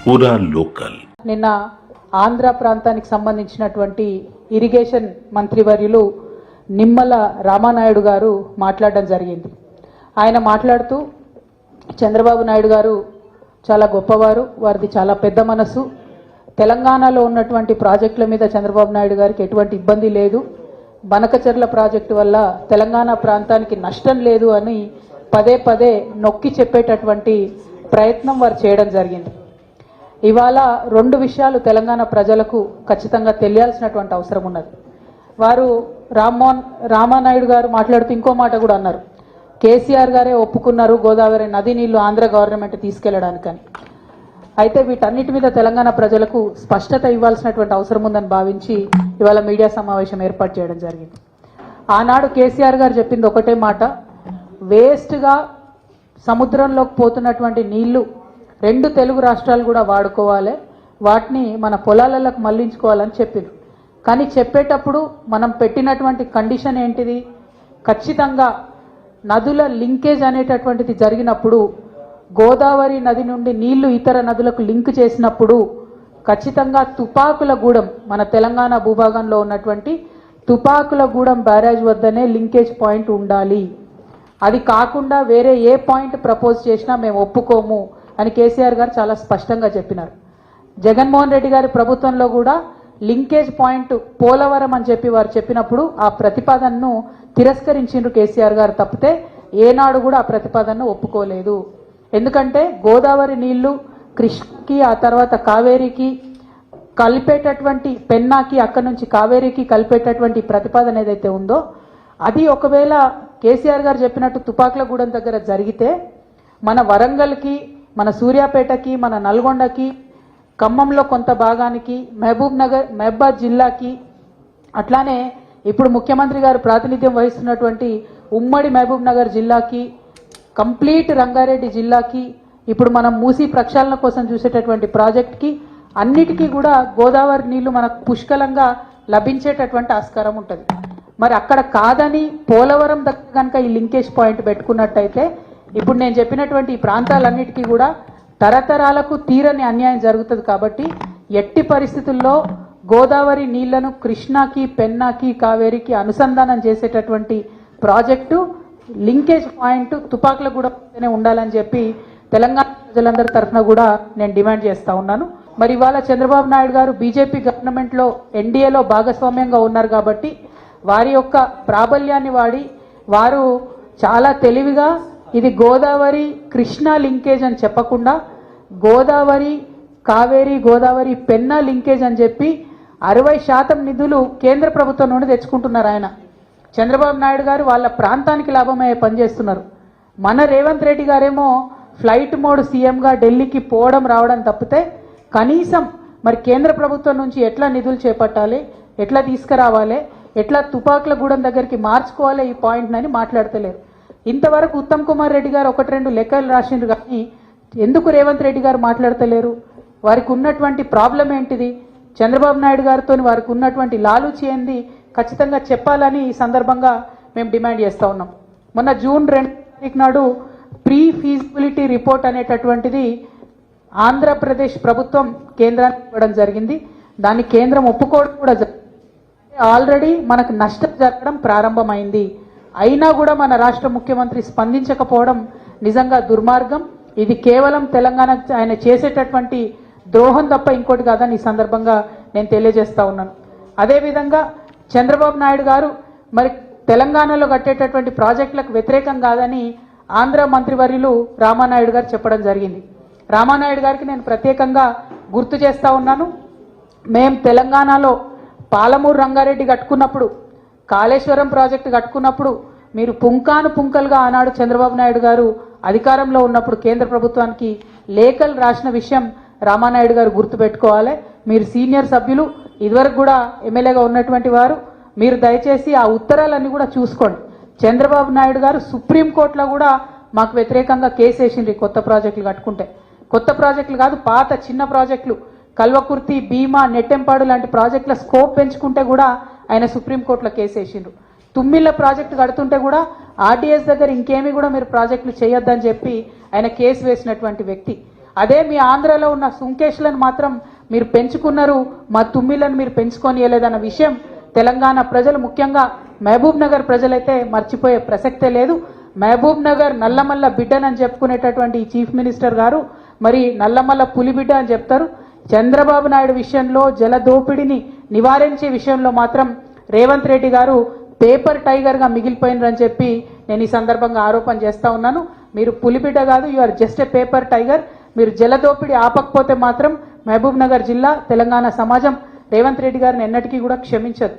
పూరా లోకల్. నిన్న ఆంధ్ర ప్రాంతానికి సంబంధించినటువంటి ఇరిగేషన్ మంత్రివర్యులు నిమ్మల రామానాయుడు గారు మాట్లాడడం జరిగింది. ఆయన మాట్లాడుతూ చంద్రబాబు నాయుడు గారు చాలా గొప్పవారు, వారిది చాలా పెద్ద మనసు, తెలంగాణలో ఉన్నటువంటి ప్రాజెక్టుల మీద చంద్రబాబు నాయుడు గారికి ఎటువంటి ఇబ్బంది లేదు, బనకచెర్ల ప్రాజెక్టు వల్ల తెలంగాణ ప్రాంతానికి నష్టం లేదు అని పదే పదే నొక్కి చెప్పేటటువంటి ప్రయత్నం వారు చేయడం జరిగింది. ఇవాళ రెండు విషయాలు తెలంగాణ ప్రజలకు ఖచ్చితంగా తెలియాల్సినటువంటి అవసరం ఉన్నది. వారు రామానాయుడు గారు మాట్లాడుతూ ఇంకో మాట కూడా అన్నారు, కేసీఆర్ గారే ఒప్పుకున్నారు గోదావరి నది నీళ్లు ఆంధ్ర గవర్నమెంట్ తీసుకెళ్లడానికని. అయితే వీటన్నిటి మీద తెలంగాణ ప్రజలకు స్పష్టత ఇవ్వాల్సినటువంటి అవసరం ఉందని భావించి ఇవాళ మీడియా సమావేశం ఏర్పాటు చేయడం జరిగింది. ఆనాడు కేసీఆర్ గారు చెప్పింది ఒకటే మాట, వేస్ట్గా సముద్రంలోకి పోతున్నటువంటి నీళ్లు రెండు తెలుగు రాష్ట్రాలు కూడా వాడుకోవాలి, వాటిని మన పొలాలకు మళ్లించుకోవాలని చెప్పింది. కానీ చెప్పేటప్పుడు మనం పెట్టినటువంటి కండిషన్ ఏంటిది, ఖచ్చితంగా నదుల లింకేజ్ అనేటటువంటిది జరిగినప్పుడు గోదావరి నది నుండి నీళ్లు ఇతర నదులకు లింక్ చేసినప్పుడు ఖచ్చితంగా తుపాకులగూడెం, మన తెలంగాణ భూభాగంలో ఉన్నటువంటి తుపాకులగూడెం బ్యారేజ్ వద్దనే లింకేజ్ పాయింట్ ఉండాలి, అది కాకుండా వేరే ఏ పాయింట్ ప్రపోజ్ చేసినా మేము ఒప్పుకోము అని కేసీఆర్ గారు చాలా స్పష్టంగా చెప్పినారు. జగన్మోహన్ రెడ్డి గారి ప్రభుత్వంలో కూడా లింకేజ్ పాయింట్ పోలవరం అని చెప్పి వారు చెప్పినప్పుడు ఆ ప్రతిపాదనను తిరస్కరించిండ్రు కేసీఆర్ గారు తప్పితే ఏనాడు కూడా ఆ ప్రతిపాదనను ఒప్పుకోలేదు. ఎందుకంటే గోదావరి నీళ్లు కృష్ణకి ఆ తర్వాత కావేరికి కలిపేటటువంటి పెన్నాకి, అక్కడి నుంచి కావేరికి కలిపేటటువంటి ప్రతిపాదన ఏదైతే ఉందో అది ఒకవేళ కేసీఆర్ గారు చెప్పినట్టు తుపాకులగూడెం దగ్గర జరిగితే మన వరంగల్కి, మన సూర్యాపేటకి, మన నల్గొండకి, ఖమ్మంలో కొంత భాగానికి, మహబూబాద్ జిల్లాకి, అట్లానే ఇప్పుడు ముఖ్యమంత్రి గారు ప్రాతినిధ్యం వహిస్తున్నటువంటి ఉమ్మడి మహబూబ్ నగర్ జిల్లాకి, కంప్లీట్ రంగారెడ్డి జిల్లాకి, ఇప్పుడు మనం మూసీ ప్రక్షాళన కోసం చూసేటటువంటి ప్రాజెక్ట్కి అన్నిటికీ కూడా గోదావరి నీళ్లు మనకు పుష్కలంగా లభించేటటువంటి ఆస్కారం ఉంటుంది. మరి అక్కడ కాదని పోలవరం దగ్గర కనుక ఈ లింకేజ్ పాయింట్ పెట్టుకున్నట్టయితే ఇప్పుడు నేను చెప్పినటువంటి ఈ ప్రాంతాలన్నిటికీ కూడా తరతరాలకు తీరని అన్యాయం జరుగుతుంది. కాబట్టి ఎట్టి పరిస్థితుల్లో గోదావరి నీళ్లను కృష్ణాకి, పెన్నాకి, కావేరికి అనుసంధానం చేసేటటువంటి ప్రాజెక్టు లింకేజ్ పాయింట్ తుపాకులగూడెంనే ఉండాలని చెప్పి తెలంగాణ ప్రజలందరి తరఫున కూడా నేను డిమాండ్ చేస్తా ఉన్నాను. మరి ఇవాళ చంద్రబాబు నాయుడు గారు బీజేపీ గవర్నమెంట్లో ఎన్డీఏలో భాగస్వామ్యంగా ఉన్నారు కాబట్టి వారి యొక్క ప్రాబల్యాన్ని వాడి వారు చాలా తెలివిగా ఇది గోదావరి కృష్ణా లింకేజ్ అని చెప్పకుండా గోదావరి కావేరి, గోదావరి పెన్నా లింకేజ్ అని చెప్పి 60% నిధులు కేంద్ర ప్రభుత్వం నుండి తెచ్చుకుంటున్నారు. ఆయన చంద్రబాబు నాయుడు గారు వాళ్ళ ప్రాంతానికి లాభమయ్యే పనిచేస్తున్నారు. మన రేవంత్ రెడ్డి గారేమో ఫ్లైట్ మోడ్ సీఎంగా ఢిల్లీకి పోవడం రావడం తప్పితే కనీసం మరి కేంద్ర ప్రభుత్వం నుంచి ఎట్లా నిధులు చేపట్టాలి, ఎట్లా తీసుకురావాలి, ఎట్లా తుపాకులగూడెం దగ్గరికి మార్చుకోవాలి ఈ పాయింట్ అని మాట్లాడతలేరు. ఇంతవరకు ఉత్తమ్ కుమార్ రెడ్డి గారు 1-2 లెక్కలు రాసిండ్రు కానీ ఎందుకు రేవంత్ రెడ్డి గారు మాట్లాడతలేరు? వారికి ఉన్నటువంటి ప్రాబ్లం ఏంటిది, చంద్రబాబు నాయుడు గారితో వారికి ఉన్నటువంటి లాలూచి ఏంది ఖచ్చితంగా చెప్పాలని ఈ సందర్భంగా మేము డిమాండ్ చేస్తూ ఉన్నాం. మొన్న జూన్ 2 నాడు ప్రీ ఫీజిబిలిటీ రిపోర్ట్ అనేటటువంటిది ఆంధ్రప్రదేశ్ ప్రభుత్వం కేంద్రానికి ఇవ్వడం జరిగింది. దాన్ని కేంద్రం ఒప్పుకోవడం కూడా జరిగింది. ఆల్రెడీ మనకు నష్టం జరగడం ప్రారంభమైంది. అయినా కూడా మన రాష్ట్ర ముఖ్యమంత్రి స్పందించకపోవడం నిజంగా దుర్మార్గం. ఇది కేవలం తెలంగాణ ఆయన చేసేటటువంటి ద్రోహం తప్ప ఇంకోటి కాదని ఈ సందర్భంగా నేను తెలియజేస్తా ఉన్నాను. అదేవిధంగా చంద్రబాబు నాయుడు గారు మరి తెలంగాణలో కట్టేటటువంటి ప్రాజెక్టులకు వ్యతిరేకం కాదని ఆంధ్ర మంత్రివర్యులు రామానాయుడు గారు చెప్పడం జరిగింది. రామానాయుడు గారికి నేను ప్రత్యేకంగా గుర్తు చేస్తూ ఉన్నాను, మేము తెలంగాణలో పాలమూరు రంగారెడ్డి కట్టుకున్నప్పుడు, కాళేశ్వరం ప్రాజెక్టు కట్టుకున్నప్పుడు మీరు పుంకానుపుంకలుగా ఆనాడు చంద్రబాబు నాయుడు గారు అధికారంలో ఉన్నప్పుడు కేంద్ర ప్రభుత్వానికి లేఖలు రాసిన విషయం రామానాయుడు గారు గుర్తుపెట్టుకోవాలి. మీరు సీనియర్ సభ్యులు, ఇదివరకు కూడా ఎమ్మెల్యేగా ఉన్నటువంటి వారు, మీరు దయచేసి ఆ ఉత్తరాలన్నీ కూడా చూసుకోండి. చంద్రబాబు నాయుడు గారు సుప్రీంకోర్టులో కూడా మాకు వ్యతిరేకంగా కేసు వేసిండ్రు కొత్త ప్రాజెక్టులు కట్టుకుంటే. కొత్త ప్రాజెక్టులు కాదు, పాత చిన్న ప్రాజెక్టులు కల్వకుర్తి, భీమా, నెట్టెంపాడు లాంటి ప్రాజెక్టుల స్కోప్ పెంచుకుంటే కూడా ఆయన సుప్రీంకోర్టులో కేసు వేసిండ్రు. తుమ్మిళ్ళ ప్రాజెక్టు కడుతుంటే కూడా ఆర్డీఎస్ దగ్గర ఇంకేమీ కూడా మీరు ప్రాజెక్టులు చేయొద్దని చెప్పి ఆయన కేసు వేసినటువంటి వ్యక్తి. అదే మీ ఆంధ్రలో ఉన్న సుంకేష్లను మాత్రం మీరు పెంచుకున్నారు, మా తుమ్మిలను మీరు పెంచుకోనియలేదన్న విషయం తెలంగాణ ప్రజలు, ముఖ్యంగా మహబూబ్ నగర్ ప్రజలైతే మర్చిపోయే ప్రసక్తే లేదు. మహబూబ్ నగర్ నల్లమల్ల బిడ్డనని చెప్పుకునేటటువంటి ఈ చీఫ్ మినిస్టర్ గారు మరి నల్లమల్ల పులిబిడ్డ అని చెప్తారు. చంద్రబాబు నాయుడు విషయంలో, జల దోపిడీని నివారించే విషయంలో మాత్రం రేవంత్ రెడ్డి గారు పేపర్ టైగర్గా మిగిలిపోయినరని చెప్పి నేను ఈ సందర్భంగా ఆరోపణ చేస్తా ఉన్నాను. మీరు పులిబిడ్డ కాదు, you are just a paper tiger. మీరు జల దోపిడీ ఆపకపోతే మాత్రం మహబూబ్ నగర్ జిల్లా, తెలంగాణ సమాజం రేవంత్ రెడ్డి గారిని ఎన్నటికీ కూడా క్షమించదు.